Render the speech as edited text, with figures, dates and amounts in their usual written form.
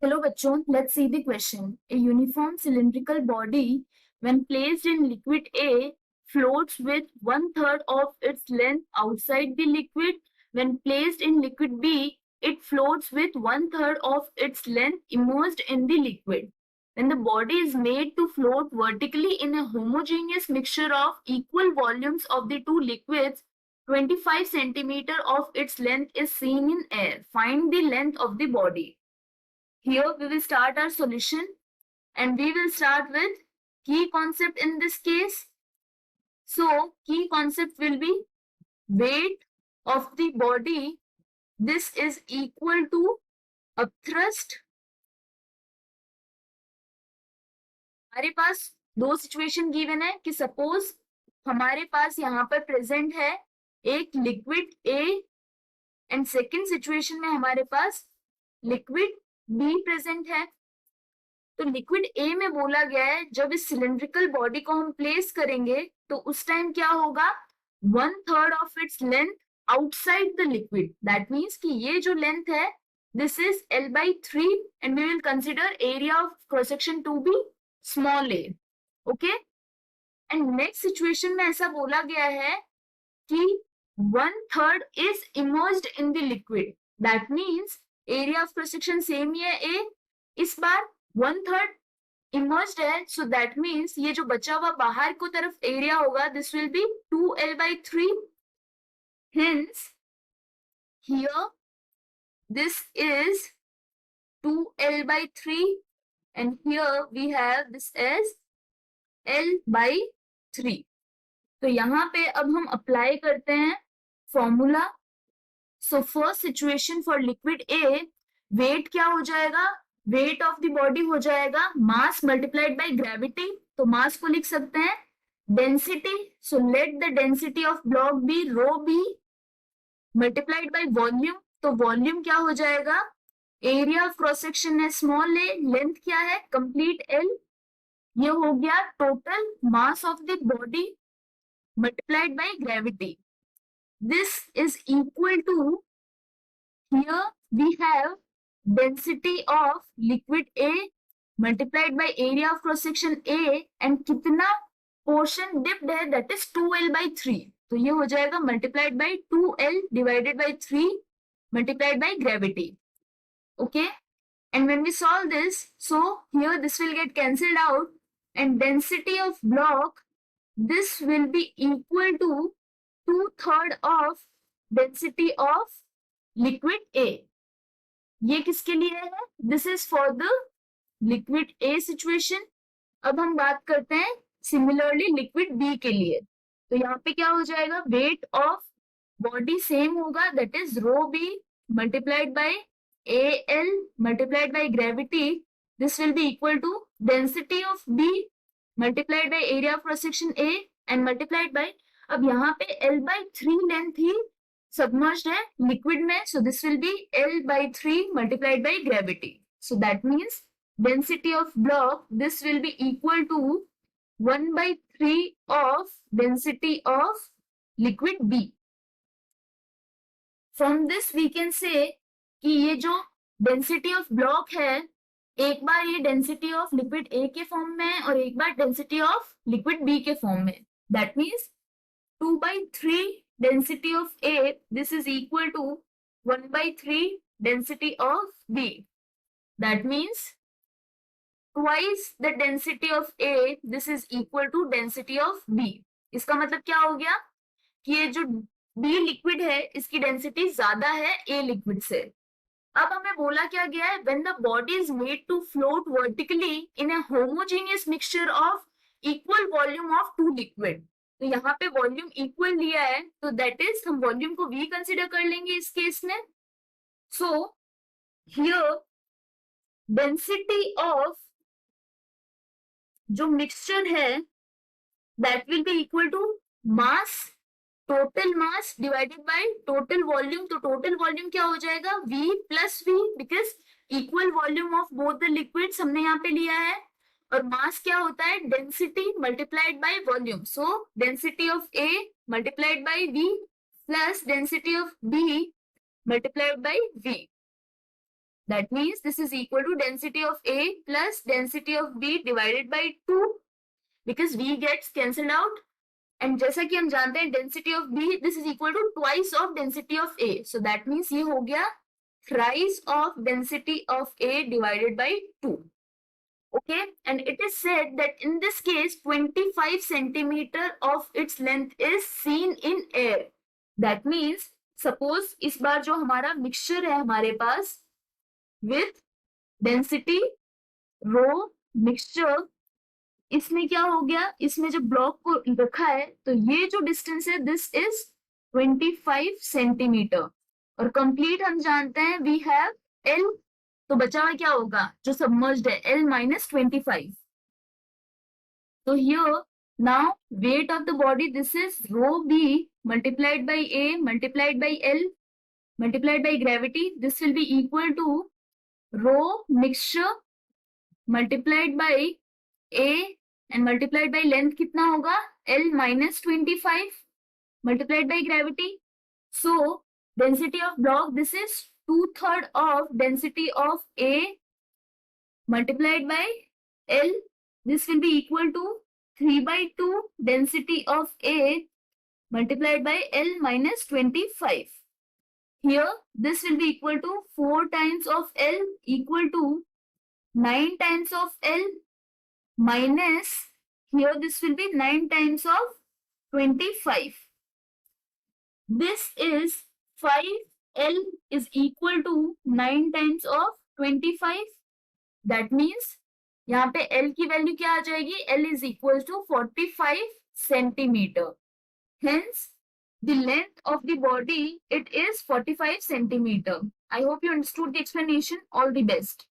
Hello bachon, let's see the question. A uniform cylindrical body, when placed in liquid A, floats with 1/3 of its length outside the liquid. When placed in liquid B, it floats with 1/3 of its length immersed in the liquid. When the body is made to float vertically in a homogeneous mixture of equal volumes of the two liquids, 25 centimeter of its length is seen in air. Find the length of the body. Here we will start our solution and we will start with key concept in this case. So key concept will be weight of the body. This is equal to upthrust. हमारे पास दो situation given है कि suppose हमारे पास यहाँ पर present है एक liquid A and second situation में हमारे पास लिक्विड बी प्रेजेंट है। तो लिक्विड ए में बोला गया है जब इस सिलिंड्रिकल बॉडी को हम प्लेस करेंगे तो उस टाइम क्या होगा, 1/3 of its length outside the liquid. That means कि ये जो लेंथ है this is L/3 and we will consider area of cross section to be small a. Okay, and next situation में ऐसा बोला गया है कि 1/3 is immersed in the liquid. That means area of cross section same ही है a, इस बार 1/3 emerged है, सो दैट मीन्स ये जो बचा हुआ बाहर को तरफ एरिया होगा this will B 2L/3। Hence here this is 2L/3 and here we have this as L/3। तो यहाँ पे अब हम अप्लाई करते हैं formula. So first situation for liquid A, weight क्या हो जाएगा, वेट ऑफ द बॉडी हो जाएगा मास मल्टीप्लाइड बाय ग्रेविटी। तो मास को लिख सकते हैं density, so let the density of block B rho B multiplied by volume. तो वॉल्यूम क्या हो जाएगा, एरिया ऑफ क्रॉस सेक्शन है स्मॉल ए, लेंथ क्या है कंप्लीट एल। ये हो गया total mass of the body multiplied by gravity. This is equal to, here we have density of liquid A multiplied by area of cross section A and कितना portion dipped है that is 2L/3। तो ये हो जाएगा multiplied by 2L divided by 3 multiplied by gravity। Okay, and when we solve this, so here this will get cancelled out and density of block this will be equal to 2/3 of density of liquid A। ये किसके लिए है, this is for the liquid A situation. अब हम बात करते हैं similarly liquid B के लिए। तो यहाँ पे क्या हो जाएगा, वेट ऑफ बॉडी सेम होगा that is rho B multiplied by AL multiplied by gravity. This will be equal to density of B multiplied by area of cross section A and multiplied by, अब यहाँ पे L/3 length ही submerged है liquid में, so this will be L/3 multiplied by gravity। So that means density of block this will be equal to 1/3 of density of liquid B। From this we can say कि ये जो density of block है, एक बार ये density of liquid A के form में है और एक बार density of liquid B के फॉर्म में। That means 2/3 density of A this is equal to 1/3 density of B। That means twice the density of A this is equal to density of B। इसका मतलब क्या हो गया कि ये जो B लिक्विड है इसकी डेंसिटी ज्यादा है A लिक्विड से। अब हमें बोला क्या गया है, when the body is made to float vertically in a homogeneous mixture of equal volume of two liquid। तो यहाँ पे वॉल्यूम इक्वल लिया है तो दैट इज हम वॉल्यूम को V कंसिडर कर लेंगे इस केस में। सो हियर डेंसिटी ऑफ जो मिक्सचर है that will be equal to mass, total mass divided by total volume. तो टोटल वॉल्यूम क्या हो जाएगा, V plus V, because equal volume of both the liquids हमने यहाँ पे लिया है। और मास क्या होता है, density multiplied by volume. So density of A multiplied by V plus density of B multiplied by V। That means this is equal to density of A plus density of B divided by 2 because V gets cancelled out. And जैसा कि हम जानते हैं density of B, this is equal to twice of density of A. So that means ये हो गया thrice of density of A divided by 2. Okay, and it is said that in this case 25 centimeter of its length is seen in air. That means suppose इस बार जो हमारा mixture है हमारे पास with density rho mixture, इसमें क्या हो गया, इसमें जो ब्लॉक को रखा है तो ये जो डिस्टेंस है दिस इज 25 सेंटीमीटर और कंप्लीट हम जानते हैं वी हैव L, तो बचा हुआ क्या होगा जो सबमर्ज्ड है L minus 25. तो here now weight of the body this is rho B multiplied by A multiplied by L multiplied by gravity. This will be equal to rho mixture multiplied by A and multiplied by length कितना होगा L minus 25 multiplied by gravity. So density of block, this is 2/3 of density of A multiplied by L. This will be equal to 3/2 density of A multiplied by L minus 25. Here this will be equal to 4 times of L equal to 9 times of L minus here this will be 9 times of 25. This is 5L is equal to 9 times of 25. That means यहाँ पे L की value क्या आ जाएगी, L is equal to 45 centimeter. Hence the length of the body it is 45 centimeter. I hope you understood the explanation. All the best.